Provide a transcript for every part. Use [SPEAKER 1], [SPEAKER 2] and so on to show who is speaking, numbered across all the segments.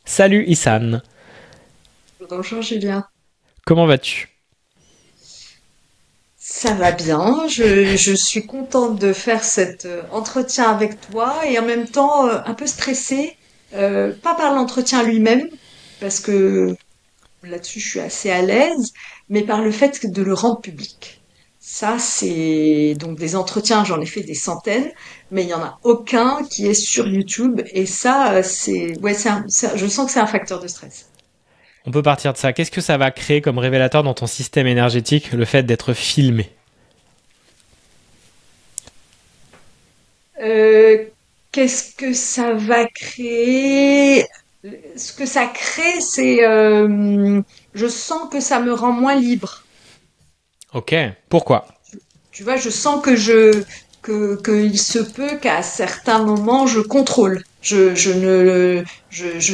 [SPEAKER 1] Salut Issan,
[SPEAKER 2] Bonjour Julien.
[SPEAKER 1] comment vas-tu?
[SPEAKER 2] Ça va bien. Je suis contente de faire cet entretien avec toi et en même temps un peu stressée, pas par l'entretien lui-même, parce que là-dessus je suis assez à l'aise, mais par le fait de le rendre public. Ça, c'est donc des entretiens, j'en ai fait des centaines, mais il y en a aucun qui est sur YouTube et ça, je sens que c'est un facteur de stress.
[SPEAKER 1] On peut partir de ça. Qu'est-ce que ça va créer comme révélateur dans ton système énergétique, le fait d'être filmé?
[SPEAKER 2] Euh, Qu'est-ce que ça va créer? Ce que ça crée, je sens que ça me rend moins libre.
[SPEAKER 1] Ok, pourquoi?
[SPEAKER 2] Tu vois, je sens que il se peut qu'à certains moments, je contrôle. Je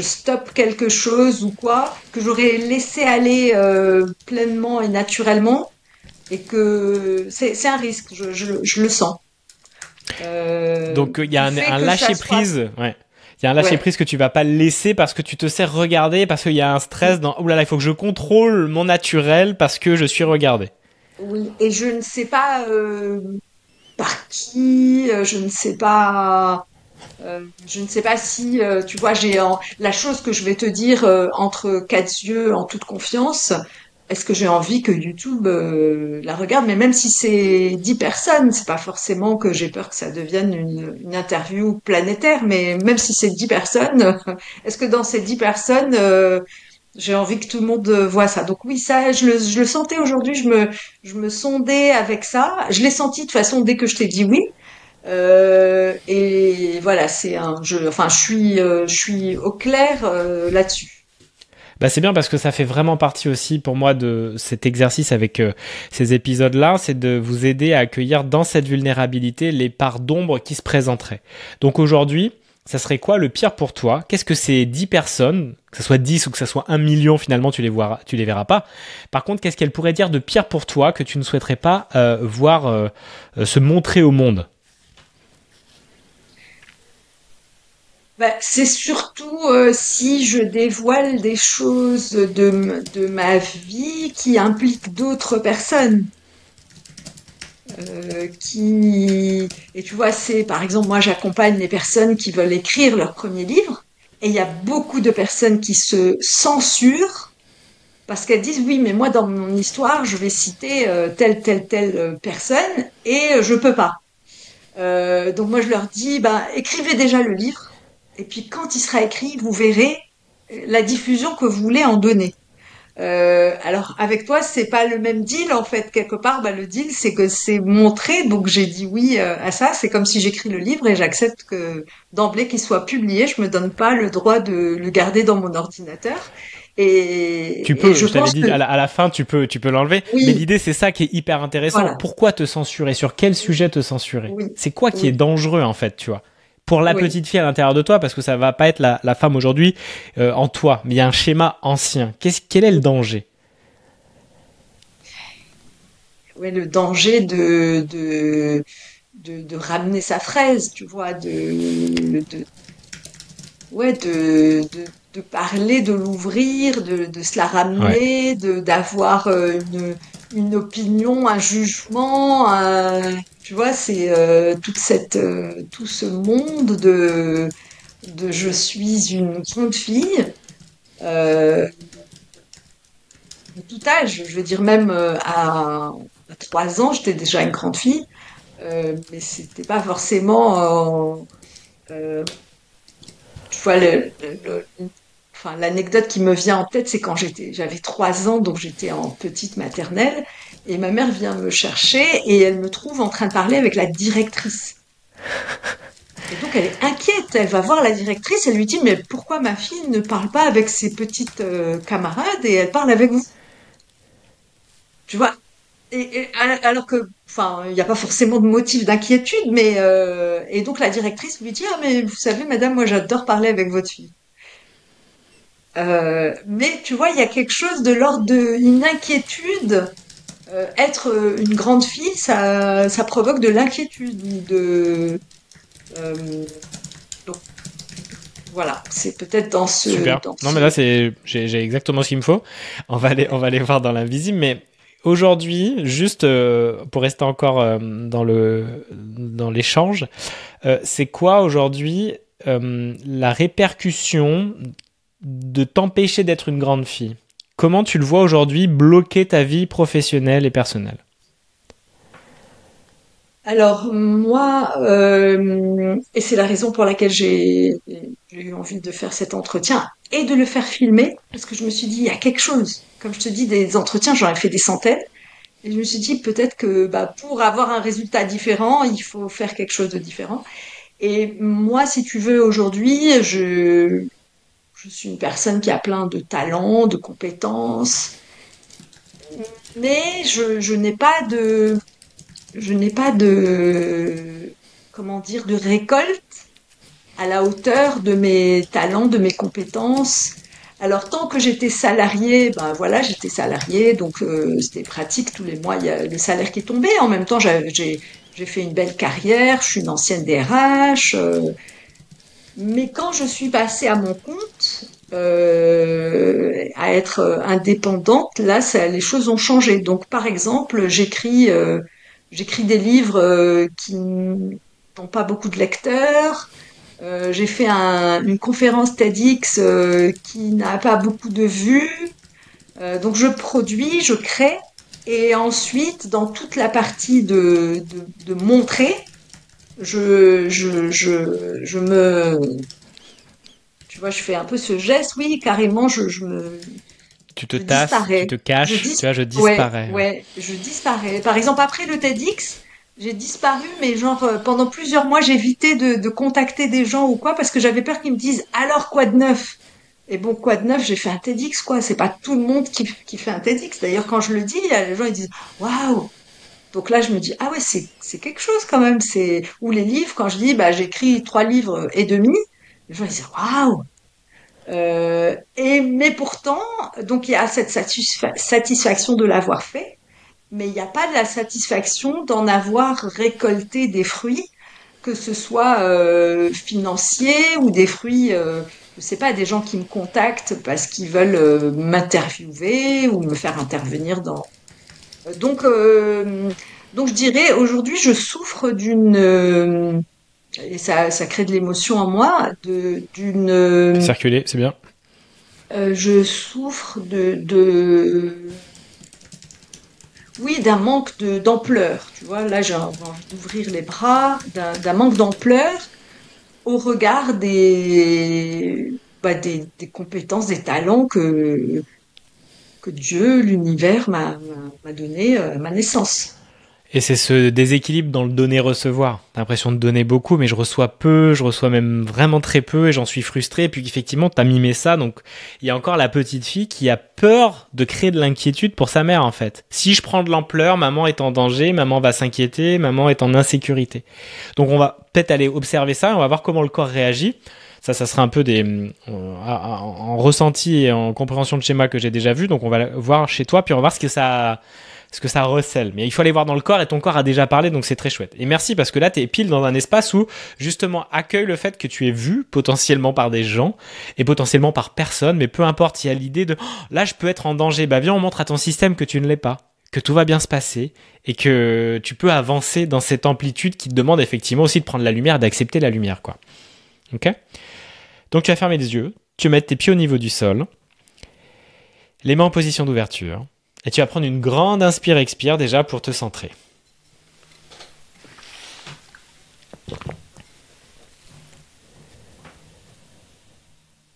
[SPEAKER 2] stoppe quelque chose ou quoi que j'aurais laissé aller pleinement et naturellement, et que c'est un risque. Je le sens.
[SPEAKER 1] Donc il y a
[SPEAKER 2] Du
[SPEAKER 1] un
[SPEAKER 2] fait que ça
[SPEAKER 1] lâcher
[SPEAKER 2] soit,
[SPEAKER 1] prise, ouais. Il y a un lâcher
[SPEAKER 2] ouais.
[SPEAKER 1] prise que tu vas pas laisser parce que tu te sais regarder, parce qu'il y a un stress dans. Ouh là là, il faut que je contrôle mon naturel parce que je suis regardé.
[SPEAKER 2] Oui, et je ne sais pas par qui, je ne sais pas si, tu vois, la chose que je vais te dire entre quatre yeux, en toute confiance. Est-ce que j'ai envie que YouTube la regarde? Mais même si c'est 10 personnes, c'est pas forcément que j'ai peur que ça devienne une interview planétaire. Mais même si c'est 10 personnes, est-ce que dans ces 10 personnes, j'ai envie que tout le monde voit ça. Donc oui, ça, je le sentais aujourd'hui. Je me sondais avec ça. Je l'ai senti de toute façon dès que je t'ai dit oui. Et voilà, enfin, je suis au clair là-dessus.
[SPEAKER 1] Bah c'est bien parce que ça fait vraiment partie aussi pour moi de cet exercice avec ces épisodes-là, c'est de vous aider à accueillir dans cette vulnérabilité les parts d'ombre qui se présenteraient. Donc aujourd'hui, ça serait quoi le pire pour toi? Qu'est-ce que ces 10 personnes, que ce soit 10 ou que ce soit 1 million finalement, tu les verras pas. Par contre, qu'est-ce qu'elles pourraient dire de pire pour toi que tu ne souhaiterais pas voir se montrer au monde?
[SPEAKER 2] Bah, c'est surtout si je dévoile des choses de ma vie qui impliquent d'autres personnes. Et tu vois, c'est par exemple, moi j'accompagne les personnes qui veulent écrire leur premier livre, et il y a beaucoup de personnes qui se censurent parce qu'elles disent oui, mais moi dans mon histoire, je vais citer telle personne, et je peux pas. Donc moi je leur dis, ben écrivez déjà le livre, et puis quand il sera écrit, vous verrez la diffusion que vous voulez en donner. Alors avec toi, c'est pas le même deal en fait. Quelque part, bah, le deal c'est que c'est montré, donc j'ai dit oui à ça. C'est comme si j'écris le livre et j'accepte que d'emblée qu'il soit publié. Je me donne pas le droit de le garder dans mon ordinateur.
[SPEAKER 1] Tu
[SPEAKER 2] Et
[SPEAKER 1] peux,
[SPEAKER 2] je
[SPEAKER 1] je t'avais
[SPEAKER 2] pense que
[SPEAKER 1] dit à la fin, tu peux l'enlever. Mais
[SPEAKER 2] oui,
[SPEAKER 1] l'idée, c'est ça qui est hyper intéressant.
[SPEAKER 2] voilà,
[SPEAKER 1] Pourquoi te censurer? Sur quel sujet te censurer?
[SPEAKER 2] oui,
[SPEAKER 1] C'est quoi qui est
[SPEAKER 2] oui,
[SPEAKER 1] dangereux, en fait, tu vois? Pour la
[SPEAKER 2] oui.
[SPEAKER 1] petite fille à l'intérieur de toi, parce que ça va pas être la femme aujourd'hui en toi, mais il y a un schéma ancien. Quel est le danger?
[SPEAKER 2] Oui, le danger de ramener sa fraise, tu vois, ouais, de parler, de l'ouvrir, de se la
[SPEAKER 1] Ouais.
[SPEAKER 2] ramener, d'avoir une opinion, un jugement, tu vois, c'est tout ce monde de je suis une grande fille, euh, de tout âge, je veux dire même à 3 ans, j'étais déjà une grande fille, mais c'était pas forcément tu vois, enfin, l'anecdote qui me vient en tête, c'est quand j'avais 3 ans, donc j'étais en petite maternelle, et ma mère vient me chercher et elle me trouve en train de parler avec la directrice. Et donc elle est inquiète, elle va voir la directrice, elle lui dit mais pourquoi ma fille ne parle pas avec ses petites camarades et elle parle avec vous, tu vois? Alors que, enfin, il n'y a pas forcément de motif d'inquiétude, mais et donc la directrice lui dit ah mais vous savez madame, moi j'adore parler avec votre fille. Mais tu vois, il y a quelque chose de l'ordre d'une inquiétude. Être une grande fille, ça provoque de l'inquiétude. Euh, donc, Voilà, c'est peut-être dans
[SPEAKER 1] Super. Non, mais là, j'ai exactement ce qu'il me faut. On va aller voir dans l'invisible. Mais aujourd'hui, juste pour rester encore dans l'échange, c'est quoi aujourd'hui la répercussion de t'empêcher d'être une grande fille? Comment tu le vois aujourd'hui bloquer ta vie professionnelle et personnelle?
[SPEAKER 2] Alors moi, et c'est la raison pour laquelle j'ai eu envie de faire cet entretien et de le faire filmer, parce que je me suis dit, il y a quelque chose. Comme je te dis, des entretiens, j'en ai fait des centaines, et je me suis dit peut-être que bah, pour avoir un résultat différent, il faut faire quelque chose de différent. Et moi, si tu veux, aujourd'hui, je suis une personne qui a plein de talents, de compétences, mais je n'ai pas de, comment dire, de récolte à la hauteur de mes talents, de mes compétences. Alors tant que j'étais salariée, ben voilà, j'étais salariée, donc c'était pratique. Tous les mois, il y a le salaire qui est tombé. En même temps, j'ai fait une belle carrière. Je suis une ancienne DRH. Mais quand je suis passée à mon compte, à être indépendante, là, les choses ont changé. Donc, par exemple, j'écris des livres qui n'ont pas beaucoup de lecteurs. J'ai fait une conférence TEDx qui n'a pas beaucoup de vues. Donc, je produis, je crée. Et ensuite, dans toute la partie de montrer, je me, tu vois, je fais un peu ce geste, oui, carrément,
[SPEAKER 1] Tu te
[SPEAKER 2] je
[SPEAKER 1] tasses, tu
[SPEAKER 2] disparais.
[SPEAKER 1] te caches, tu vois, je
[SPEAKER 2] Ouais,
[SPEAKER 1] disparais. Ouais.
[SPEAKER 2] ouais, je disparais. Par exemple, après le TEDx, j'ai disparu, mais genre, pendant plusieurs mois, j'évitais de contacter des gens ou quoi, parce que j'avais peur qu'ils me disent, alors quoi de neuf? Et bon, quoi de neuf, j'ai fait un TEDx, quoi. C'est pas tout le monde qui fait un TEDx. D'ailleurs, quand je le dis, les gens, ils disent, waouh! Donc là, je me dis, ah ouais, c'est quelque chose quand même. Ou les livres, quand je dis, bah, j'écris 3 livres et demi, les gens, ils disent, waouh! Mais pourtant, donc il y a cette satisfaction de l'avoir fait, mais il n'y a pas de la satisfaction d'en avoir récolté des fruits, que ce soit financiers ou des fruits, je sais pas, des gens qui me contactent parce qu'ils veulent m'interviewer ou me faire intervenir dans. Donc, donc je dirais aujourd'hui, je souffre et ça crée de l'émotion en moi,
[SPEAKER 1] Fais circuler, c'est bien.
[SPEAKER 2] je souffre oui, d'un manque d'ampleur. Tu vois, là, j'ai envie d'ouvrir les bras, d'un manque d'ampleur au regard des compétences, des talents que Dieu, l'univers m'a donné à ma naissance.
[SPEAKER 1] Et c'est ce déséquilibre dans le donner-recevoir. T'as l'impression de donner beaucoup, mais je reçois peu, je reçois même vraiment très peu, et j'en suis frustré. Et puis effectivement, t'as mimé ça, donc il y a encore la petite fille qui a peur de créer de l'inquiétude pour sa mère, en fait. Si je prends de l'ampleur, maman est en danger, maman va s'inquiéter, maman est en insécurité. Donc on va peut-être aller observer ça, et on va voir comment le corps réagit. Ça sera un peu en ressenti et en compréhension de schéma que j'ai déjà vu. Donc on va voir chez toi, puis on va voir ce que ça recèle. Mais il faut aller voir dans le corps et ton corps a déjà parlé, donc c'est très chouette. Et merci parce que là, t'es pile dans un espace où, justement, accueille le fait que tu es vu potentiellement par des gens et potentiellement par personne, mais peu importe, il y a l'idée de, oh, là, je peux être en danger. Bah, viens, on montre à ton système que tu ne l'es pas, que tout va bien se passer et que tu peux avancer dans cette amplitude qui te demande effectivement aussi de prendre la lumière, d'accepter la lumière, quoi. Ok? Donc, tu vas fermer les yeux, tu vas mettre tes pieds au niveau du sol, les mains en position d'ouverture. Et tu vas prendre une grande inspire-expire déjà pour te centrer.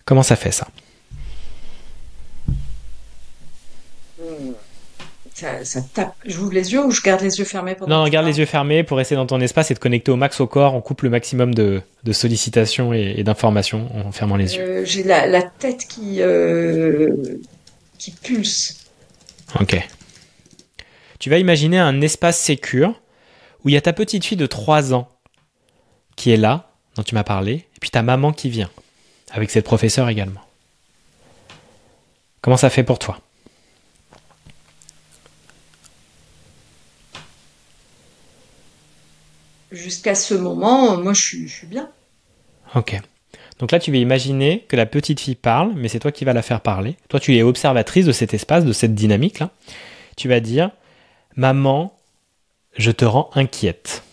[SPEAKER 1] Comment ça fait ça?
[SPEAKER 2] Ça tape. J'ouvre les yeux ou je garde les yeux fermés pendant
[SPEAKER 1] Non,
[SPEAKER 2] que
[SPEAKER 1] non,
[SPEAKER 2] tu
[SPEAKER 1] garde
[SPEAKER 2] parles?
[SPEAKER 1] les yeux fermés pour rester dans ton espace et te connecter au max au corps. On coupe le maximum de sollicitations et d'informations en fermant les yeux.
[SPEAKER 2] J'ai la tête qui pulse.
[SPEAKER 1] Ok. Tu vas imaginer un espace sécure où il y a ta petite fille de 3 ans qui est là, dont tu m'as parlé, et puis ta maman qui vient, avec cette professeure également. Comment ça fait pour toi?
[SPEAKER 2] Jusqu'à ce moment, moi, je suis bien.
[SPEAKER 1] Ok. Donc là, tu vas imaginer que la petite fille parle, mais c'est toi qui vas la faire parler. Toi, tu es observatrice de cet espace, de cette dynamique-là. Tu vas dire, maman, je te rends inquiète.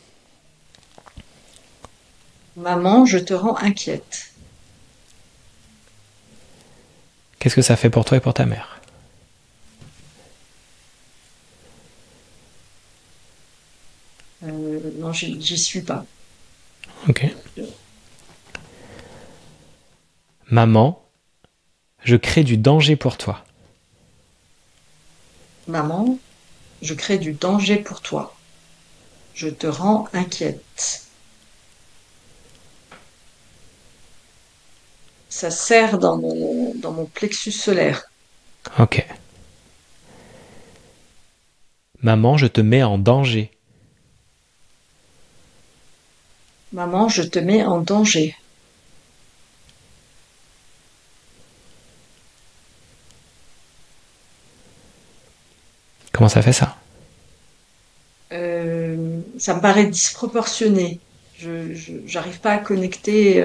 [SPEAKER 2] Maman, je te rends inquiète.
[SPEAKER 1] Qu'est-ce que ça fait pour toi et pour ta mère?
[SPEAKER 2] Non, j'y suis pas.
[SPEAKER 1] Ok. Maman, je crée du danger pour toi.
[SPEAKER 2] Maman, je crée du danger pour toi. Je te rends inquiète. Ça serre dans mon plexus solaire.
[SPEAKER 1] Ok. Maman, je te mets en danger.
[SPEAKER 2] Maman, je te mets en danger.
[SPEAKER 1] Comment ça fait ça?
[SPEAKER 2] Ça me paraît disproportionné. J'arrive pas à connecter.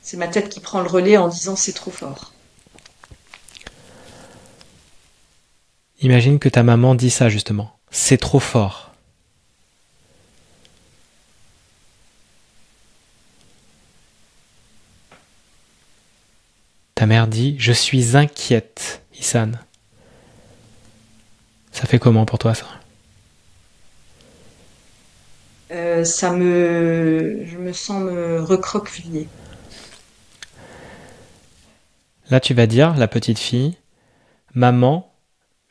[SPEAKER 2] C'est ma tête qui prend le relais en disant c'est trop fort.
[SPEAKER 1] Imagine que ta maman dit ça justement. C'est trop fort. Ta mère dit, je suis inquiète, Issan. Ça fait comment pour toi ça?
[SPEAKER 2] Je me sens me recroqueviller.
[SPEAKER 1] Là tu vas dire, la petite fille, maman,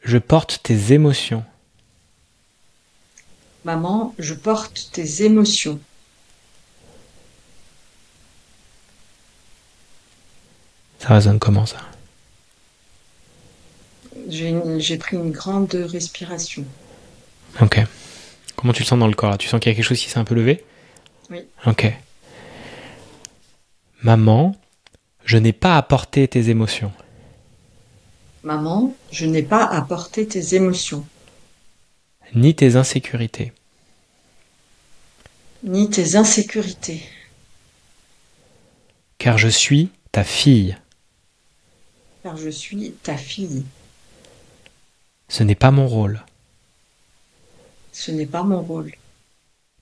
[SPEAKER 1] je porte tes émotions.
[SPEAKER 2] Maman, je porte tes émotions.
[SPEAKER 1] Ça résonne comment ça?
[SPEAKER 2] J'ai pris une grande respiration.
[SPEAKER 1] Ok. Comment tu le sens dans le corps là? Tu sens qu'il y a quelque chose qui s'est un peu levé?
[SPEAKER 2] Oui.
[SPEAKER 1] Ok. Maman, je n'ai pas à porter tes émotions.
[SPEAKER 2] Maman, je n'ai pas à porter tes émotions,
[SPEAKER 1] Ni tes insécurités.
[SPEAKER 2] ni tes insécurités,
[SPEAKER 1] Car je suis ta fille.
[SPEAKER 2] car je suis ta fille.
[SPEAKER 1] Ce n'est pas mon rôle.
[SPEAKER 2] Ce n'est pas mon rôle.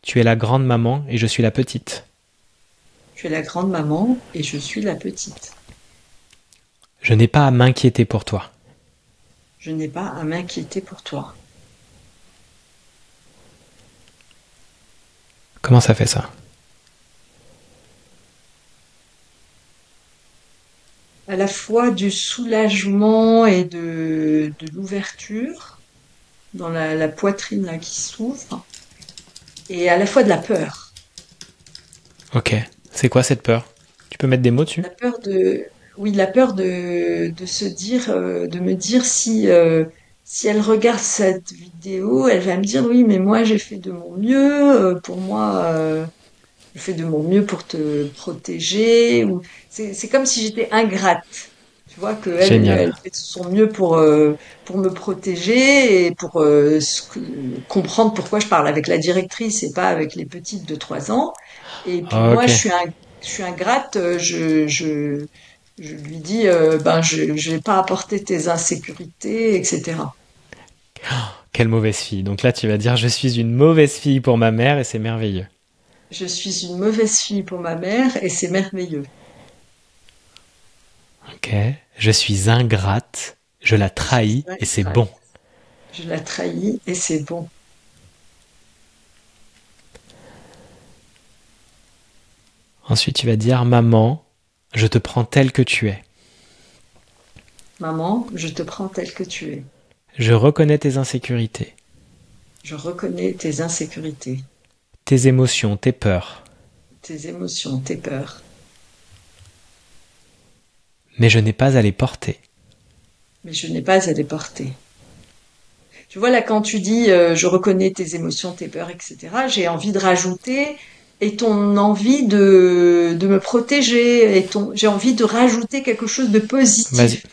[SPEAKER 1] Tu es la grande maman et je suis la petite.
[SPEAKER 2] Tu es la grande maman et je suis la petite.
[SPEAKER 1] Je n'ai pas à m'inquiéter pour toi.
[SPEAKER 2] Je n'ai pas à m'inquiéter pour toi.
[SPEAKER 1] Comment ça fait ça?
[SPEAKER 2] À la fois du soulagement et de l'ouverture dans la poitrine là, qui s'ouvre, et à la fois de la peur.
[SPEAKER 1] Ok. C'est quoi cette peur? Tu peux mettre des mots dessus?
[SPEAKER 2] La peur de, oui, la peur de se dire, de me dire si elle regarde cette vidéo, elle va me dire oui, mais moi j'ai fait de mon mieux, pour moi, je fais de mon mieux pour te protéger. Ou c'est comme si j'étais ingrate. Tu vois que elle
[SPEAKER 1] Génial.
[SPEAKER 2] fait de son mieux pour me protéger et pour comprendre pourquoi je parle avec la directrice et pas avec les petites de 3 ans. Et puis moi,
[SPEAKER 1] Ok.
[SPEAKER 2] je suis ingrate, je lui dis, ben, je vais pas apporter tes insécurités, etc.
[SPEAKER 1] Quelle mauvaise fille. Donc là, tu vas dire, je suis une mauvaise fille pour ma mère et c'est merveilleux.
[SPEAKER 2] Je suis une mauvaise fille pour ma mère et c'est merveilleux.
[SPEAKER 1] Ok. Je suis ingrate, je la
[SPEAKER 2] Je suis
[SPEAKER 1] trahis et c'est
[SPEAKER 2] ingrate.
[SPEAKER 1] bon.
[SPEAKER 2] Je la trahis et c'est bon.
[SPEAKER 1] Ensuite, tu vas dire, maman, je te prends tel que tu es.
[SPEAKER 2] Maman, je te prends tel que tu es.
[SPEAKER 1] Je reconnais tes insécurités,
[SPEAKER 2] Je reconnais tes insécurités,
[SPEAKER 1] tes émotions, tes peurs.
[SPEAKER 2] tes émotions, tes peurs.
[SPEAKER 1] Mais je n'ai pas à les porter.
[SPEAKER 2] Mais je n'ai pas à les porter. Tu vois, là, quand tu dis je reconnais tes émotions, tes peurs, etc., j'ai envie de rajouter et ton envie de me protéger, j'ai envie de rajouter quelque chose de
[SPEAKER 1] Vas-y.
[SPEAKER 2] positif.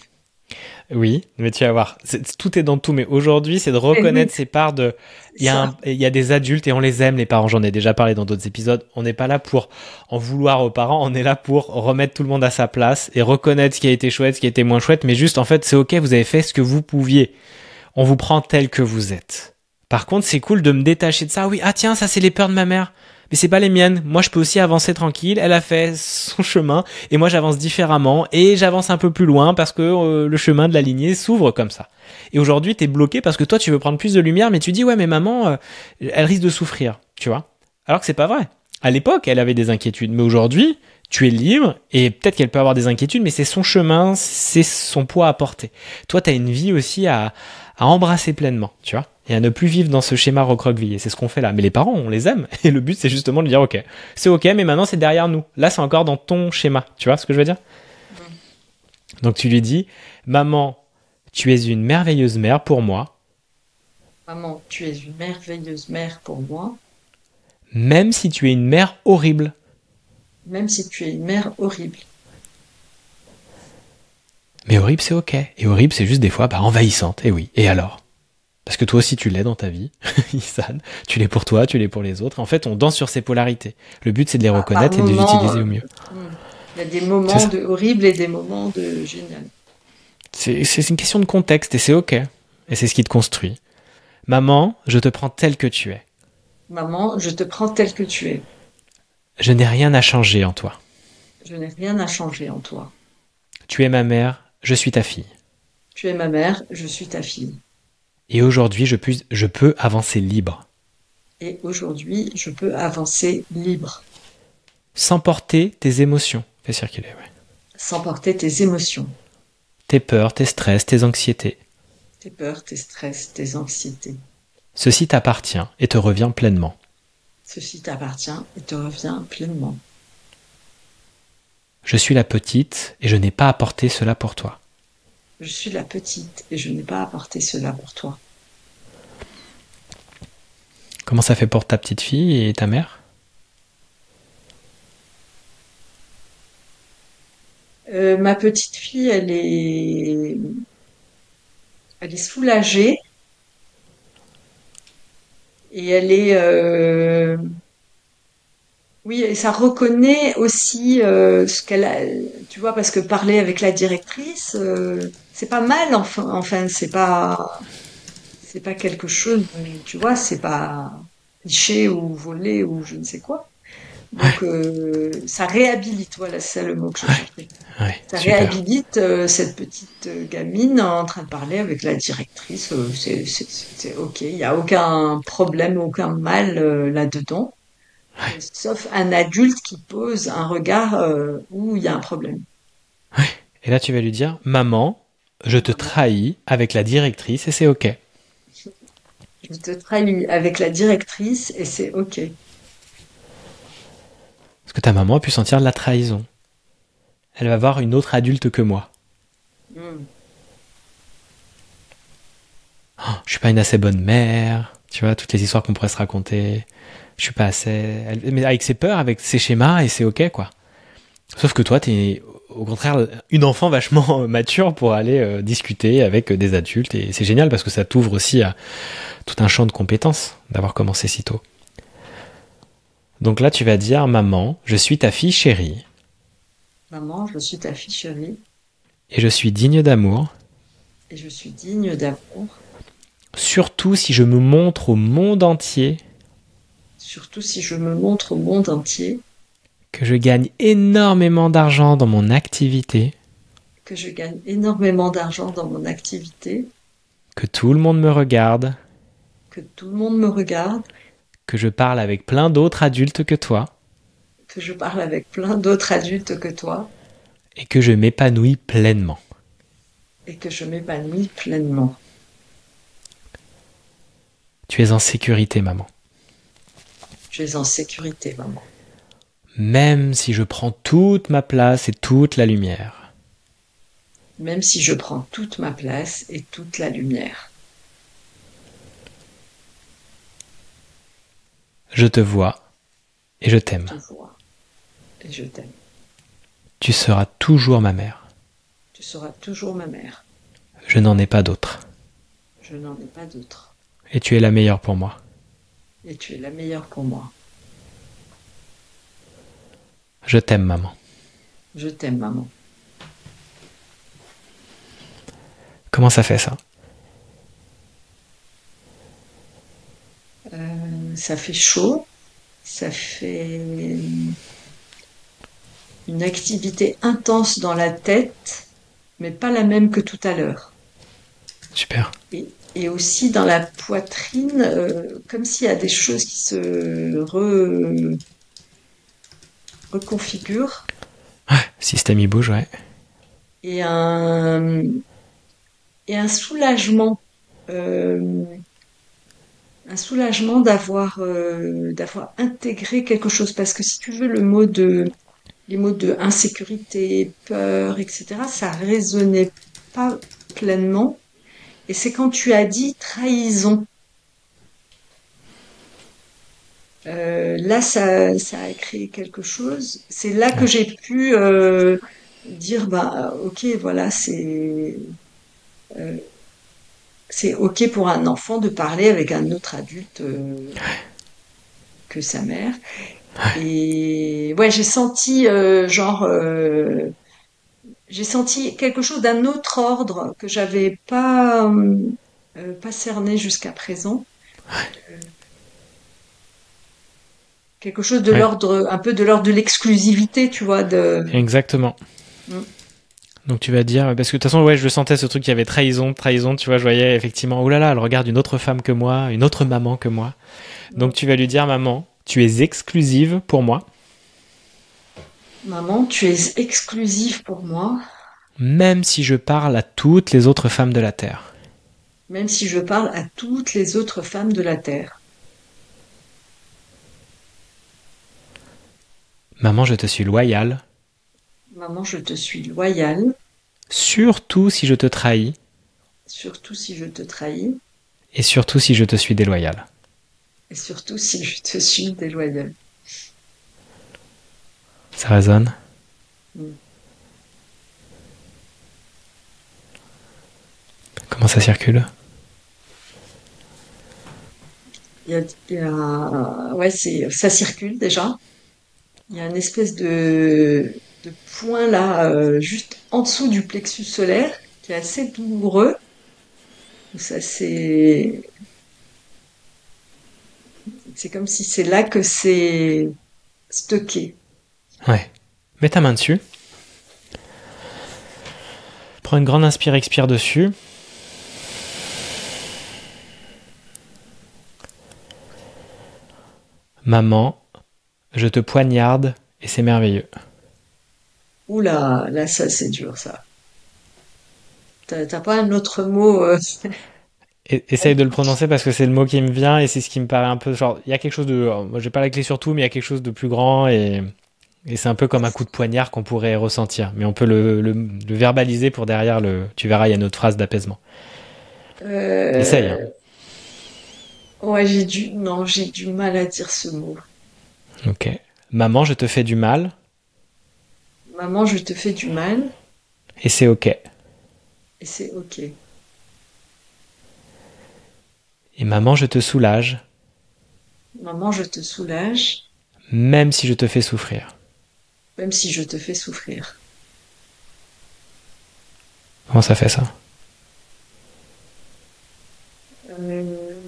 [SPEAKER 1] Oui, mais tu vas voir, tout est dans tout. Mais aujourd'hui, c'est de reconnaître ces parts de. Il y a des adultes et on les aime, les parents. J'en ai déjà parlé dans d'autres épisodes. On n'est pas là pour en vouloir aux parents. On est là pour remettre tout le monde à sa place et reconnaître ce qui a été chouette, ce qui a été moins chouette. Mais juste, en fait, c'est ok, vous avez fait ce que vous pouviez. On vous prend tel que vous êtes. Par contre, c'est cool de me détacher de ça. Oui, ah tiens, ça c'est les peurs de ma mère. Mais c'est pas les miennes. Moi, je peux aussi avancer tranquille. Elle a fait son chemin et moi, j'avance différemment et j'avance un peu plus loin parce que le chemin de la lignée s'ouvre comme ça. Et aujourd'hui, t'es bloqué parce que toi, tu veux prendre plus de lumière, mais tu dis ouais, mais maman, elle risque de souffrir, tu vois. Alors que c'est pas vrai. À l'époque, elle avait des inquiétudes, mais aujourd'hui, tu es libre et peut-être qu'elle peut avoir des inquiétudes, mais c'est son chemin, c'est son poids à porter. Toi, t'as une vie aussi à embrasser pleinement, tu vois. Et à ne plus vivre dans ce schéma recroquevillé. C'est ce qu'on fait là. Mais les parents, on les aime. Et le but, c'est justement de dire, ok, c'est ok, mais maintenant, c'est derrière nous. Là, c'est encore dans ton schéma. Tu vois ce que je veux dire? Donc, tu lui dis, maman, tu es une merveilleuse mère pour moi.
[SPEAKER 2] Maman, tu es une merveilleuse mère pour moi,
[SPEAKER 1] Même si tu es une mère horrible.
[SPEAKER 2] même si tu es une mère horrible.
[SPEAKER 1] Mais horrible, c'est ok. Et horrible, c'est juste des fois envahissante. Et oui. Et alors? Parce que toi aussi, tu l'es dans ta vie, Issan. Tu l'es pour toi, tu l'es pour les autres. En fait, on danse sur ces polarités. Le but, c'est de les reconnaître et de les utiliser au mieux.
[SPEAKER 2] Il y a des moments de horrible et des moments de génial.
[SPEAKER 1] C'est une question de contexte et c'est ok. Et c'est ce qui te construit. Maman, je te prends tel que tu es.
[SPEAKER 2] Maman, je te prends tel que tu es.
[SPEAKER 1] Je n'ai rien à changer en toi.
[SPEAKER 2] Je n'ai rien à changer en toi.
[SPEAKER 1] Tu es ma mère, je suis ta fille.
[SPEAKER 2] Tu es ma mère, je suis ta fille.
[SPEAKER 1] Et aujourd'hui, je peux avancer libre.
[SPEAKER 2] Et aujourd'hui, je peux avancer libre.
[SPEAKER 1] Sans porter tes émotions. Fais circuler, ouais.
[SPEAKER 2] Sans porter tes émotions.
[SPEAKER 1] Tes peurs, tes stress, tes anxiétés.
[SPEAKER 2] Tes peurs, tes stress, tes anxiétés.
[SPEAKER 1] Ceci t'appartient et te revient pleinement.
[SPEAKER 2] Ceci t'appartient et te revient pleinement.
[SPEAKER 1] Je suis la petite et je n'ai pas apporté cela pour toi.
[SPEAKER 2] Je suis la petite et je n'ai pas apporté cela pour toi.
[SPEAKER 1] Comment ça fait pour ta petite fille et ta mère?
[SPEAKER 2] Ma petite fille, elle est soulagée et elle est, oui, et ça reconnaît aussi ce qu'elle a, tu vois, parce que parler avec la directrice, c'est pas mal, enfin, c'est pas quelque chose, tu vois, c'est pas tricher ou voler ou je ne sais quoi. Donc, ça réhabilite, voilà, c'est le mot que je cherchais.
[SPEAKER 1] Ouais,
[SPEAKER 2] Ça
[SPEAKER 1] super.
[SPEAKER 2] réhabilite cette petite gamine en train de parler avec la directrice. C'est ok, il n'y a aucun problème, aucun mal là-dedans, sauf un adulte qui pose un regard où il y a un problème.
[SPEAKER 1] Ouais. Et là, tu vas lui dire, maman, je te trahis avec la directrice et c'est ok.
[SPEAKER 2] Je te trahis avec la directrice et c'est ok.
[SPEAKER 1] Parce que ta maman a pu sentir de la trahison. Elle va voir une autre adulte que moi. Oh, je suis pas une assez bonne mère. Tu vois, toutes les histoires qu'on pourrait se raconter. Je suis pas assez... Mais avec ses peurs, avec ses schémas, et c'est ok, quoi. Sauf que toi, t'es au contraire une enfant vachement mature pour aller discuter avec des adultes. Et c'est génial parce que ça t'ouvre aussi à tout un champ de compétences d'avoir commencé si tôt. Donc là, tu vas dire, maman, je suis ta fille chérie.
[SPEAKER 2] Maman, je suis ta fille chérie.
[SPEAKER 1] Et je suis digne d'amour.
[SPEAKER 2] Et je suis digne d'amour.
[SPEAKER 1] Surtout si je me montre au monde entier.
[SPEAKER 2] Surtout si je me montre au monde entier.
[SPEAKER 1] Que je gagne énormément d'argent dans mon activité.
[SPEAKER 2] Que je gagne énormément d'argent dans mon activité.
[SPEAKER 1] Que tout le monde me regarde.
[SPEAKER 2] Que tout le monde me regarde.
[SPEAKER 1] Que je parle avec plein d'autres adultes que toi.
[SPEAKER 2] Que je parle avec plein d'autres adultes que toi.
[SPEAKER 1] Et que je m'épanouis pleinement.
[SPEAKER 2] Et que je m'épanouis pleinement.
[SPEAKER 1] Tu es en sécurité, maman.
[SPEAKER 2] Tu es en sécurité, maman.
[SPEAKER 1] Même si je prends toute ma place et toute la lumière.
[SPEAKER 2] Même si je prends toute ma place et toute la lumière.
[SPEAKER 1] Je te vois et je t'aime.
[SPEAKER 2] Je te vois et je t'aime.
[SPEAKER 1] Tu seras toujours ma mère.
[SPEAKER 2] Tu seras toujours ma mère.
[SPEAKER 1] Je n'en ai pas d'autre.
[SPEAKER 2] Je n'en ai pas d'autre.
[SPEAKER 1] Et tu es la meilleure pour moi.
[SPEAKER 2] Et tu es la meilleure pour moi.
[SPEAKER 1] Je t'aime, maman.
[SPEAKER 2] Je t'aime, maman.
[SPEAKER 1] Comment ça fait ça?
[SPEAKER 2] Ça fait chaud. Ça fait une activité intense dans la tête, mais pas la même que tout à l'heure.
[SPEAKER 1] Super.
[SPEAKER 2] Et aussi dans la poitrine, comme s'il y a des choses qui se reconfigurent.
[SPEAKER 1] Ouais, système il bouge, ouais.
[SPEAKER 2] Et un, et un soulagement. euh, un soulagement d'avoir intégré quelque chose. Parce que si tu veux, les mots de insécurité, peur, etc., ça résonnait pas pleinement. Et c'est quand tu as dit trahison. Là, ça a créé quelque chose. C'est là que
[SPEAKER 1] Ouais.
[SPEAKER 2] j'ai pu dire, bah, ok, voilà, euh, c'est ok pour un enfant de parler avec un autre adulte que sa mère. Et ouais, j'ai senti quelque chose d'un autre ordre que j'avais pas cerné jusqu'à présent. Quelque chose de
[SPEAKER 1] Ouais,
[SPEAKER 2] l'ordre, un peu de l'ordre de l'exclusivité, tu vois,
[SPEAKER 1] exactement.
[SPEAKER 2] Mm.
[SPEAKER 1] Donc tu vas dire, parce que de toute façon, ouais, je le sentais ce truc, il y avait trahison, trahison, tu vois, je voyais effectivement, oh là là, elle regarde une autre femme que moi, une autre maman que moi. Donc tu vas lui dire, maman, tu es exclusive pour moi,
[SPEAKER 2] Maman, tu es exclusive pour moi,
[SPEAKER 1] même si je parle à toutes les autres femmes de la Terre.
[SPEAKER 2] même si je parle à toutes les autres femmes de la Terre.
[SPEAKER 1] Maman, je te suis loyale,
[SPEAKER 2] Maman, je te suis loyale,
[SPEAKER 1] surtout si je te trahis,
[SPEAKER 2] surtout si je te trahis,
[SPEAKER 1] et surtout si je te suis déloyale.
[SPEAKER 2] et surtout si je te suis déloyale.
[SPEAKER 1] Ça résonne?
[SPEAKER 2] Mm.
[SPEAKER 1] Comment ça circule?
[SPEAKER 2] Ouais, ça circule déjà. Il y a une espèce de point là, juste en dessous du plexus solaire, qui est assez douloureux. Ça, c'est comme si c'est là que c'est stocké.
[SPEAKER 1] Ouais. Mets ta main dessus. Prends une grande inspire, expire dessus. Maman, je te poignarde et c'est merveilleux.
[SPEAKER 2] Oula, là, ça, c'est dur, ça. T'as pas un autre mot
[SPEAKER 1] Essaye de le prononcer parce que c'est le mot qui me vient et c'est ce qui me paraît un peu genre il y a quelque chose de moi j'ai pas la clé sur tout mais il y a quelque chose de plus grand et c'est un peu comme un coup de poignard qu'on pourrait ressentir mais on peut le verbaliser pour derrière le tu verras il y a une autre phrase d'apaisement. Essaye hein.
[SPEAKER 2] euh, Ouais, non, j'ai du mal à dire ce mot.
[SPEAKER 1] Ok. Maman je te fais du mal
[SPEAKER 2] Maman, je te fais du mal
[SPEAKER 1] et c'est ok.
[SPEAKER 2] et c'est ok.
[SPEAKER 1] Et maman je te soulage
[SPEAKER 2] Maman, je te soulage,
[SPEAKER 1] même si je te fais souffrir.
[SPEAKER 2] même si je te fais souffrir.
[SPEAKER 1] Comment ça fait ça?
[SPEAKER 2] Euh,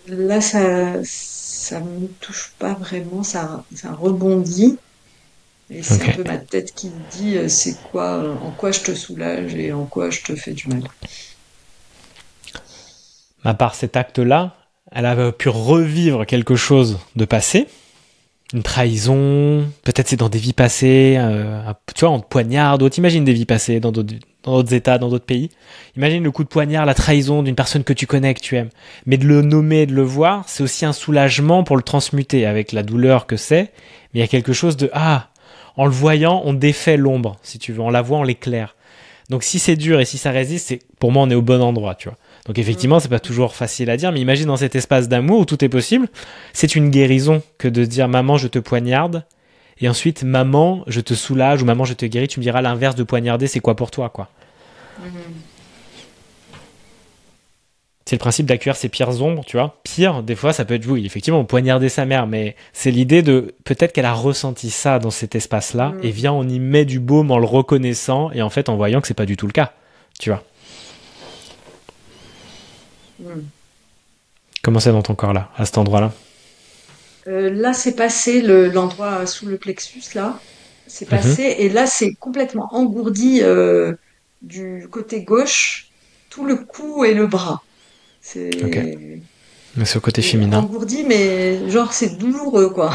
[SPEAKER 2] Là, ça me touche pas vraiment, ça rebondit. Et c'est un
[SPEAKER 1] Ok.
[SPEAKER 2] peu ma tête qui me dit c'est quoi, en quoi je te soulage et en quoi je te fais du mal.
[SPEAKER 1] À part cet acte-là, elle a pu revivre quelque chose de passé, une trahison, peut-être c'est dans des vies passées, tu vois, on te poignarde, ou t'imagines des vies passées dans d'autres états, dans d'autres pays. Imagine le coup de poignard, la trahison d'une personne que tu connais, que tu aimes. Mais de le nommer, de le voir, c'est aussi un soulagement pour le transmuter avec la douleur que c'est. Mais il y a quelque chose de, en le voyant, on défait l'ombre, si tu veux, on la voit, on l'éclaire. Donc si c'est dur et si ça résiste, c'est, pour moi, on est au bon endroit, tu vois. Donc effectivement, c'est pas toujours facile à dire, mais imagine dans cet espace d'amour où tout est possible, c'est une guérison que de dire maman, je te poignarde Et ensuite, maman, je te soulage ou maman, je te guéris. Tu me diras l'inverse de poignarder, c'est quoi pour toi, quoi. C'est le principe d'accueillir ses pires ombres, tu vois. Pire, des fois, ça peut être, oui, effectivement, poignarder sa mère, mais c'est l'idée de, peut-être qu'elle a ressenti ça dans cet espace-là, et viens, on y met du baume en le reconnaissant, et en fait, en voyant que c'est pas du tout le cas, tu vois. Comment c'est dans ton corps, là, à cet endroit-là?
[SPEAKER 2] Là, c'est passé l'endroit sous le plexus, là. C'est
[SPEAKER 1] Mhm.
[SPEAKER 2] passé, et là, c'est complètement engourdi du côté gauche, tout le cou et le bras.
[SPEAKER 1] Ok.
[SPEAKER 2] C'est
[SPEAKER 1] Mais c'est au côté
[SPEAKER 2] c'est
[SPEAKER 1] féminin.
[SPEAKER 2] engourdi, mais genre, c'est douloureux, quoi.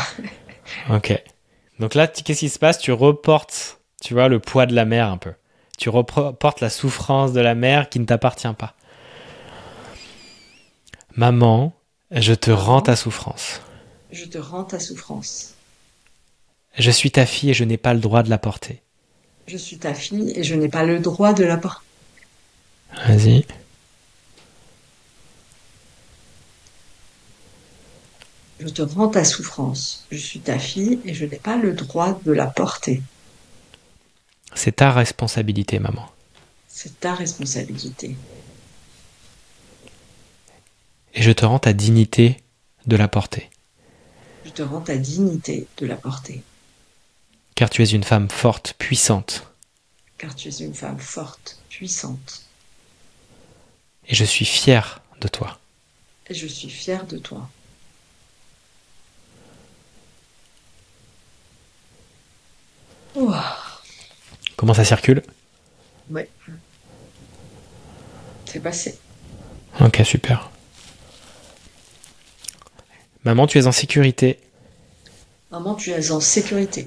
[SPEAKER 1] Ok. Donc là, qu'est-ce qui se passe? Tu reportes, tu vois, le poids de la mère un peu. Tu reportes la souffrance de la mère qui ne t'appartient pas. Maman, je te rends ta
[SPEAKER 2] Maman,
[SPEAKER 1] souffrance.
[SPEAKER 2] je te rends ta souffrance.
[SPEAKER 1] Je suis ta fille et je n'ai pas le droit de la porter.
[SPEAKER 2] Je suis ta fille et je n'ai pas le droit de la porter.
[SPEAKER 1] Vas-y.
[SPEAKER 2] Je te rends ta souffrance. Je suis ta fille et je n'ai pas le droit de la porter.
[SPEAKER 1] C'est ta responsabilité, maman.
[SPEAKER 2] C'est ta responsabilité.
[SPEAKER 1] Et je te rends ta dignité de la porter.
[SPEAKER 2] Je te rends ta dignité de la porter.
[SPEAKER 1] Car tu es une femme forte, puissante.
[SPEAKER 2] Car tu es une femme forte, puissante.
[SPEAKER 1] Et je suis fier de toi.
[SPEAKER 2] Et je suis fière de toi. Ouah.
[SPEAKER 1] Comment ça circule?
[SPEAKER 2] Ouais, c'est passé.
[SPEAKER 1] Ok, super. Maman, tu es en sécurité,
[SPEAKER 2] Maman, tu es en sécurité,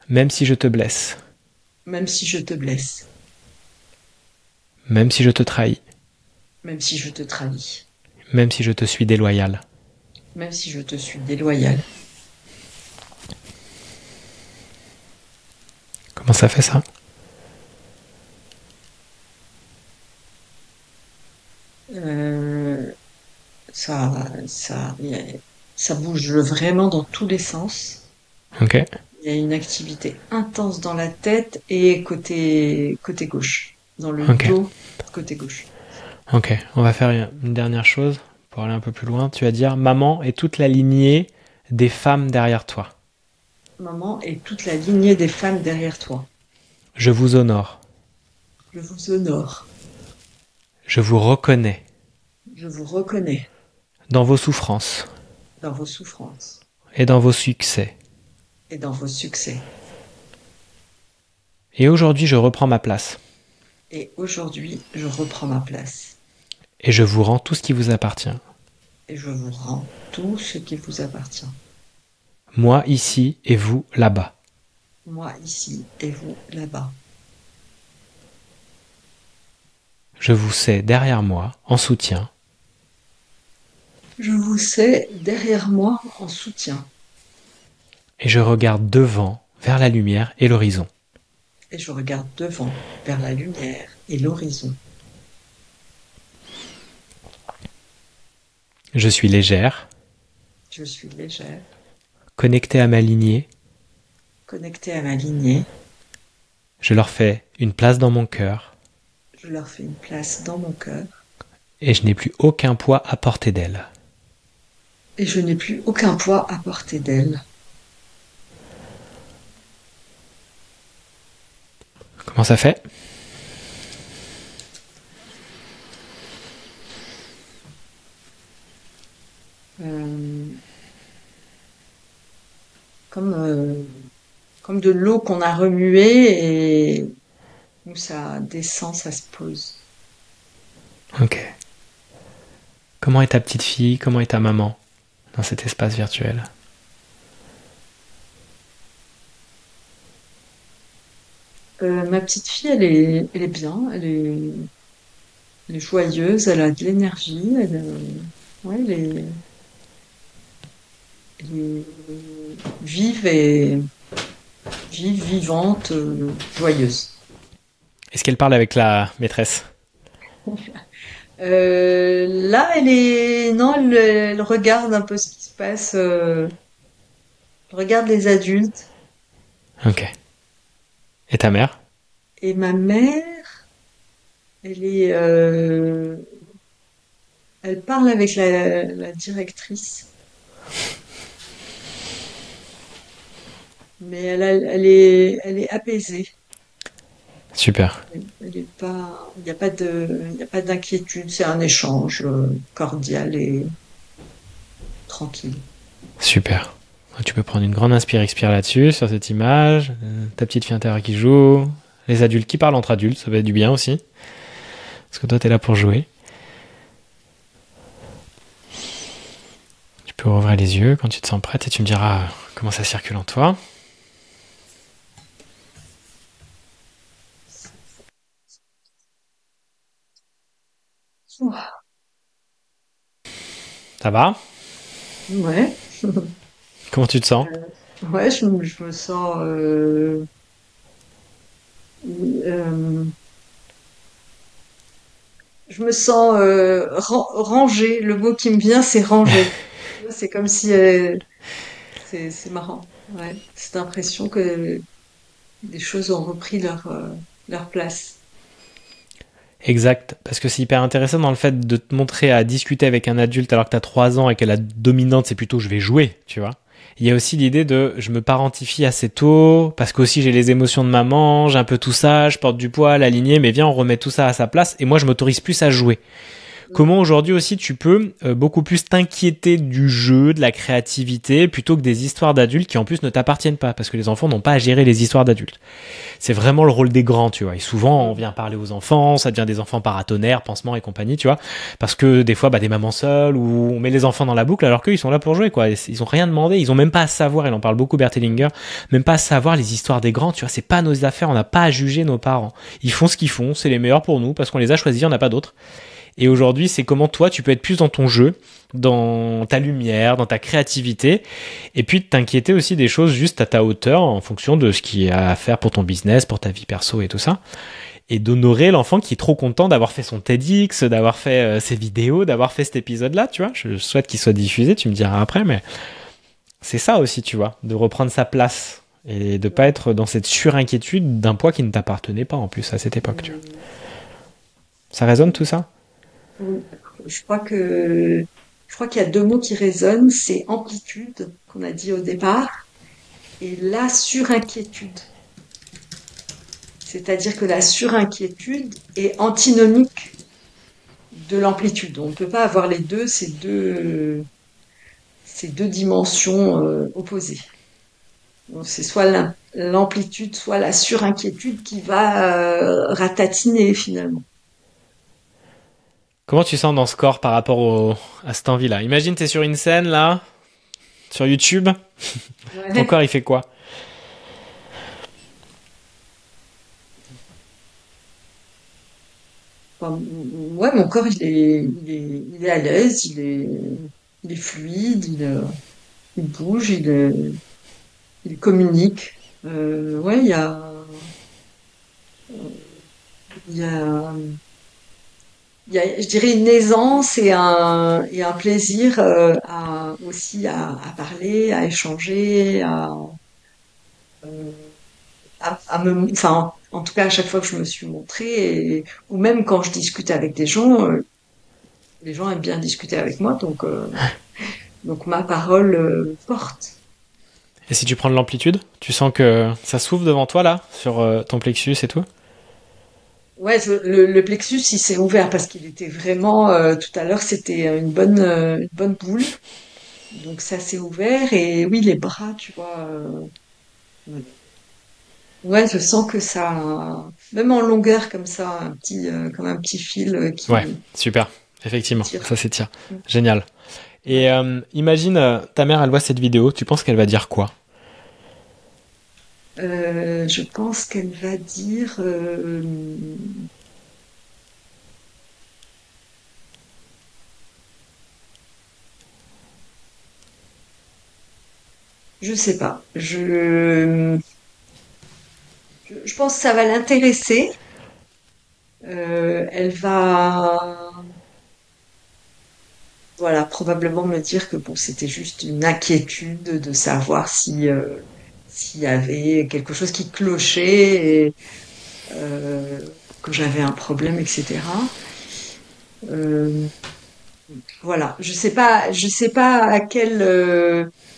[SPEAKER 1] même si je te blesse,
[SPEAKER 2] même si je te blesse,
[SPEAKER 1] même si je te trahis,
[SPEAKER 2] même si je te trahis,
[SPEAKER 1] même si je te suis déloyal.
[SPEAKER 2] même si je te suis déloyale.
[SPEAKER 1] Comment ça fait ça?
[SPEAKER 2] Euh, ça, ça bouge vraiment dans tous les sens.
[SPEAKER 1] Ok,
[SPEAKER 2] Il y a une activité intense dans la tête et côté gauche, dans le
[SPEAKER 1] ok,
[SPEAKER 2] dos, côté gauche.
[SPEAKER 1] ok. On va faire une dernière chose pour aller un peu plus loin. Tu vas dire maman et toute la lignée des femmes derrière toi.
[SPEAKER 2] Maman et toute la lignée des femmes derrière toi.
[SPEAKER 1] Je vous honore.
[SPEAKER 2] Je vous honore.
[SPEAKER 1] Je vous reconnais
[SPEAKER 2] Je vous reconnais
[SPEAKER 1] dans vos souffrances
[SPEAKER 2] dans vos souffrances
[SPEAKER 1] et dans vos succès.
[SPEAKER 2] et dans vos succès.
[SPEAKER 1] Et aujourd'hui, je reprends ma place.
[SPEAKER 2] Et aujourd'hui, je reprends ma place.
[SPEAKER 1] Et je vous rends tout ce qui vous appartient.
[SPEAKER 2] Et je vous rends tout ce qui vous appartient.
[SPEAKER 1] Moi ici et vous là-bas.
[SPEAKER 2] Moi ici et vous là-bas.
[SPEAKER 1] Je vous sais derrière moi, en soutien.
[SPEAKER 2] Je vous sais derrière moi en soutien.
[SPEAKER 1] Et je regarde devant, vers la lumière et l'horizon.
[SPEAKER 2] Et je regarde devant, vers la lumière et l'horizon.
[SPEAKER 1] Je suis légère,
[SPEAKER 2] Je suis légère,
[SPEAKER 1] connectée à ma lignée.
[SPEAKER 2] connectée à ma lignée.
[SPEAKER 1] Je leur fais une place dans mon cœur.
[SPEAKER 2] Je leur fais une place dans mon cœur.
[SPEAKER 1] Et je n'ai plus aucun poids à portée d'elles.
[SPEAKER 2] Et je n'ai plus aucun poids à portée d'elles.
[SPEAKER 1] Comment ça fait?
[SPEAKER 2] Euh, comme, comme de l'eau qu'on a remuée et où ça descend, ça se pose.
[SPEAKER 1] Ok. Comment est ta petite fille? Comment est ta maman dans cet espace virtuel?
[SPEAKER 2] Ma petite fille, elle est bien, elle est joyeuse, elle a de l'énergie, ouais, elle est vive et vivante, joyeuse.
[SPEAKER 1] Est-ce qu'elle parle avec la maîtresse?
[SPEAKER 2] Là, non, elle regarde un peu ce qui se passe, elle regarde les adultes.
[SPEAKER 1] Ok. Et ta mère?
[SPEAKER 2] Et ma mère, elle est, elle parle avec la directrice, mais elle est apaisée.
[SPEAKER 1] Super.
[SPEAKER 2] Elle est pas, il y a pas d'inquiétude. C'est un échange cordial et tranquille.
[SPEAKER 1] Super. Tu peux prendre une grande inspire-expire là-dessus, sur cette image. Ta petite fille intérieure qui joue. Les adultes qui parlent entre adultes, ça va être du bien aussi. Parce que toi, t'es là pour jouer. Tu peux rouvrir les yeux quand tu te sens prête et tu me diras comment ça circule en toi.
[SPEAKER 2] Ouah.
[SPEAKER 1] Ça va?
[SPEAKER 2] Ouais.
[SPEAKER 1] Comment tu te sens?
[SPEAKER 2] Ouais, je me sens euh, je me sens rangée. Le mot qui me vient, c'est rangée. C'est comme si c'est marrant. Ouais, c'est l'impression que des choses ont repris leur place.
[SPEAKER 1] Exact, parce que c'est hyper intéressant dans le fait de te montrer à discuter avec un adulte alors que tu as 3 ans et que la dominante c'est plutôt je vais jouer, tu vois. Il y a aussi l'idée de je me parentifie assez tôt, parce qu'aussi j'ai les émotions de maman, j'ai un peu tout ça, je porte du poids, l'aligner, mais viens on remet tout ça à sa place et moi je m'autorise plus à jouer. Comment aujourd'hui aussi tu peux beaucoup plus t'inquiéter du jeu, de la créativité, plutôt que des histoires d'adultes qui en plus ne t'appartiennent pas, parce que les enfants n'ont pas à gérer les histoires d'adultes. C'est vraiment le rôle des grands, tu vois. Et souvent, on vient parler aux enfants, ça devient des enfants paratonnerres, pansements et compagnie, tu vois. Parce que des fois, des mamans seules, ou on met les enfants dans la boucle, alors qu'eux, ils sont là pour jouer, quoi. Ils ont rien demandé, ils ont même pas à savoir, il en parle beaucoup, Bert Hellinger, même pas à savoir les histoires des grands, tu vois. C'est pas nos affaires, on n'a pas à juger nos parents. Ils font ce qu'ils font, c'est les meilleurs pour nous, parce qu'on les a choisis, on n'a pas d'autres. Et aujourd'hui, c'est comment toi, tu peux être plus dans ton jeu, dans ta lumière, dans ta créativité, et puis de t'inquiéter aussi des choses juste à ta hauteur en fonction de ce qu'il y a à faire pour ton business, pour ta vie perso et tout ça. Et d'honorer l'enfant qui est trop content d'avoir fait son TEDx, d'avoir fait ses vidéos, d'avoir fait cet épisode-là, tu vois. Je souhaite qu'il soit diffusé, tu me diras après, mais c'est ça aussi, tu vois, de reprendre sa place et de pas être dans cette surinquiétude d'un poids qui ne t'appartenait pas en plus à cette époque, tu vois. Ça résonne tout ça?
[SPEAKER 2] Je crois je crois qu'il y a deux mots qui résonnent, c'est amplitude qu'on a dit au départ et la surinquiétude. C'est-à-dire que la surinquiétude est antinomique de l'amplitude. On ne peut pas avoir les deux, ces deux dimensions opposées. Donc, c'est soit l'amplitude, soit la surinquiétude qui va ratatiner finalement.
[SPEAKER 1] Comment tu sens dans ce corps par rapport à cette envie-là? Imagine, t'es sur une scène, là, sur YouTube. Ton
[SPEAKER 2] Ouais.
[SPEAKER 1] corps, il fait quoi?
[SPEAKER 2] Enfin, ouais, mon corps, il est à l'aise, il est fluide, il bouge, il communique. Ouais, il y a, je dirais une aisance et un plaisir aussi à parler, à échanger, euh, enfin, en tout cas, à chaque fois que je me suis montrée, ou même quand je discute avec des gens, les gens aiment bien discuter avec moi, donc ma parole porte.
[SPEAKER 1] Et si tu prends de l'amplitude, tu sens que ça s'ouvre devant toi, là, sur ton plexus et tout?
[SPEAKER 2] Ouais, le plexus, il s'est ouvert parce qu'il était vraiment, tout à l'heure, c'était une bonne boule. Donc ça s'est ouvert et oui, les bras, tu vois. Ouais, je sens que ça, même en longueur comme ça, comme un petit fil
[SPEAKER 1] Ouais, super.
[SPEAKER 2] qui
[SPEAKER 1] Effectivement,
[SPEAKER 2] tire.
[SPEAKER 1] ça s'étire. Génial. Et
[SPEAKER 2] Ouais.
[SPEAKER 1] imagine, ta mère, elle voit cette vidéo, tu penses qu'elle va dire quoi?
[SPEAKER 2] Je pense qu'elle va dire, je sais pas. Je pense que ça va l'intéresser. Elle va, voilà, probablement me dire que bon, c'était juste une inquiétude de savoir si s'il y avait quelque chose qui clochait et que j'avais un problème, etc. Euh, voilà, je sais pas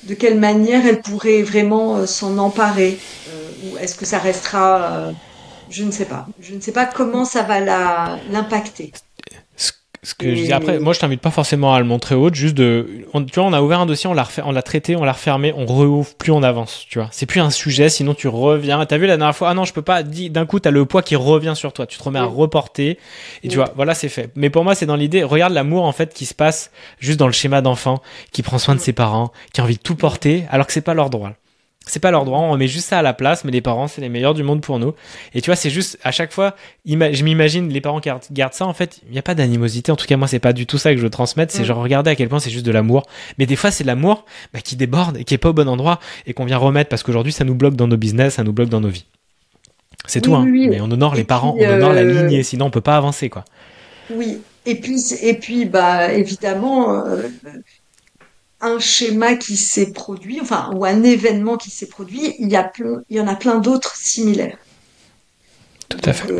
[SPEAKER 2] de quelle manière elle pourrait vraiment s'en emparer, ou est-ce que ça restera, je ne sais pas comment ça va l'impacter.
[SPEAKER 1] Ce que je dis après,
[SPEAKER 2] Et
[SPEAKER 1] moi je t'invite pas forcément à le montrer haute, juste tu vois, on a ouvert un dossier, on l'a traité, on l'a refermé, on rouvre plus, on avance, tu vois. C'est plus un sujet, sinon tu reviens. T'as vu la dernière fois, ah non, je peux pas, d'un coup t'as le poids qui revient sur toi, tu te remets à
[SPEAKER 2] oui,
[SPEAKER 1] reporter, et tu
[SPEAKER 2] oui,
[SPEAKER 1] vois, voilà, c'est fait. Mais pour moi, c'est dans l'idée, regarde l'amour en fait qui se passe juste dans le schéma d'enfant, qui prend soin de
[SPEAKER 2] mm,
[SPEAKER 1] ses parents, qui a envie de tout
[SPEAKER 2] mm,
[SPEAKER 1] porter, alors que c'est pas leur droit. C'est pas leur droit,
[SPEAKER 2] mm,
[SPEAKER 1] on met juste ça à la place, mais les parents, c'est les meilleurs du monde pour nous. Et tu vois, c'est juste, à chaque fois, je m'imagine les parents qui gardent ça, en fait, il n'y a pas d'animosité, en tout cas, moi, c'est pas du tout ça que je veux transmettre, c'est
[SPEAKER 2] mm,
[SPEAKER 1] genre, regarder à quel point c'est juste de l'amour. Mais des fois, c'est de l'amour qui déborde et qui est pas au bon endroit et qu'on vient remettre parce qu'aujourd'hui, ça nous bloque dans nos business, ça nous bloque dans nos vies. C'est tout,
[SPEAKER 2] oui, oui,
[SPEAKER 1] hein.
[SPEAKER 2] oui.
[SPEAKER 1] Mais on honore les
[SPEAKER 2] Et puis,
[SPEAKER 1] parents, on honore la lignée, sinon on peut pas avancer, quoi.
[SPEAKER 2] oui. Et puis, bah, évidemment, un schéma qui s'est produit, enfin, ou un événement qui s'est produit, il y en a plein d'autres similaires.
[SPEAKER 1] Tout à
[SPEAKER 2] Donc,
[SPEAKER 1] fait.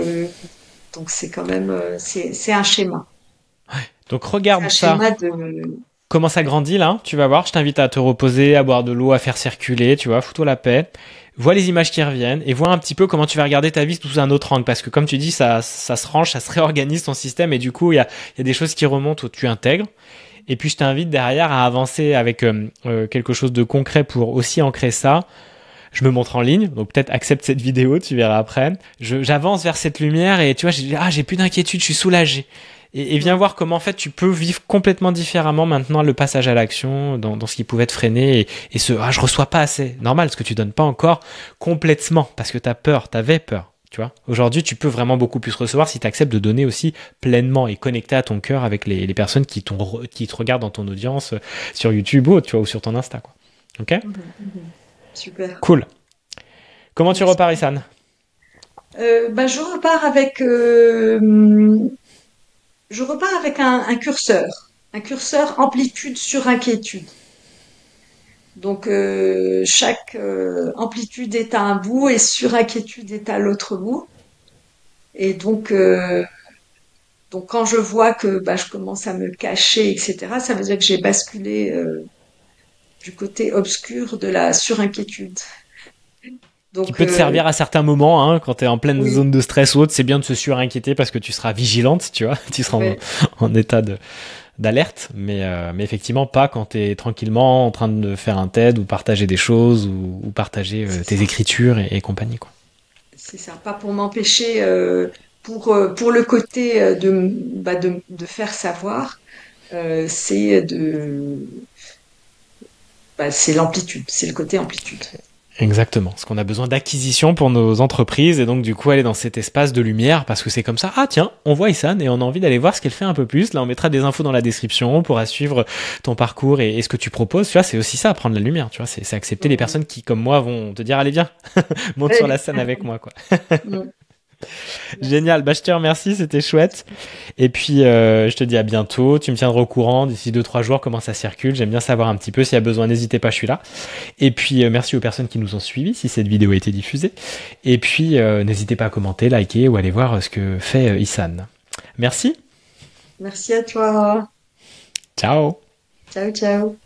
[SPEAKER 2] donc c'est quand même, c'est un schéma.
[SPEAKER 1] Donc,
[SPEAKER 2] C'est
[SPEAKER 1] regarde
[SPEAKER 2] un
[SPEAKER 1] ça.
[SPEAKER 2] schéma de,
[SPEAKER 1] Comment ça grandit là, tu vas voir, je t'invite à te reposer, à boire de l'eau, à faire circuler, tu vois, fous-toi la paix. Vois les images qui reviennent et vois un petit peu comment tu vas regarder ta vie sous un autre angle parce que comme tu dis, ça se range, ça se réorganise ton système et du coup, il y a des choses qui remontent où tu intègres. Et puis je t'invite derrière à avancer avec quelque chose de concret pour aussi ancrer ça. Je me montre en ligne, donc peut-être accepte cette vidéo, tu verras après. J'avance vers cette lumière et tu vois, j'ai plus d'inquiétude, je suis soulagé. Et viens voir comment en fait tu peux vivre complètement différemment maintenant le passage à l'action dans ce qui pouvait te freiner et je reçois pas assez. Normal, ce que tu donnes pas encore complètement parce que t'avais peur. Tu vois, aujourd'hui, tu peux vraiment beaucoup plus recevoir si tu acceptes de donner aussi pleinement et connecté à ton cœur avec les personnes qui te regardent dans ton audience sur YouTube ou autre, tu vois, ou sur ton Insta, quoi. Ok?
[SPEAKER 2] Mhm, mhm. Super.
[SPEAKER 1] Cool. Comment tu
[SPEAKER 2] Merci.
[SPEAKER 1] repars, Issan?
[SPEAKER 2] Bah, je repars avec un curseur amplitude sur inquiétude. Donc chaque amplitude est à un bout et sur inquiétude est à l'autre bout. Et donc quand je vois que bah, je commence à me cacher, etc., ça veut dire que j'ai basculé du côté obscur de la surinquiétude.
[SPEAKER 1] Qui
[SPEAKER 2] Donc
[SPEAKER 1] peut te servir à certains moments, hein, quand tu es en pleine
[SPEAKER 2] oui,
[SPEAKER 1] zone de stress ou autre, c'est bien de se surinquiéter parce que tu seras vigilante, tu vois, tu seras
[SPEAKER 2] ouais,
[SPEAKER 1] en état d'alerte, mais effectivement pas quand tu es tranquillement en train de faire un TED ou partager des choses ou partager
[SPEAKER 2] c'est
[SPEAKER 1] tes
[SPEAKER 2] ça.
[SPEAKER 1] écritures et compagnie, quoi.
[SPEAKER 2] C'est ça, pas pour m'empêcher, pour le côté de faire savoir, c'est c'est l'amplitude, c'est le côté amplitude.
[SPEAKER 1] Exactement. Parce qu'on a besoin d'acquisition pour nos entreprises et donc du coup aller dans cet espace de lumière parce que c'est comme ça. Ah tiens, on voit Issan et on a envie d'aller voir ce qu'elle fait un peu plus. Là, on mettra des infos dans la description. On pourra suivre ton parcours et ce que tu proposes. Tu vois, c'est aussi ça, prendre la lumière. Tu vois, c'est accepter les
[SPEAKER 2] Mhm.
[SPEAKER 1] personnes qui, comme moi, vont te dire allez viens, monte sur la
[SPEAKER 2] Ouais.
[SPEAKER 1] scène avec moi, quoi.
[SPEAKER 2] Mm. Merci.
[SPEAKER 1] Génial. Bah je te remercie, c'était chouette. Et puis je te dis à bientôt. Tu me tiendras au courant d'ici 2-3 jours comment ça circule. J'aime bien savoir un petit peu. S'il y a besoin, n'hésitez pas, je suis là. Et puis, merci aux personnes qui nous ont suivis, si cette vidéo a été diffusée. Et puis, n'hésitez pas à commenter, liker ou aller voir ce que fait Issan. Merci.
[SPEAKER 2] Merci à toi.
[SPEAKER 1] Ciao.
[SPEAKER 2] Ciao, ciao.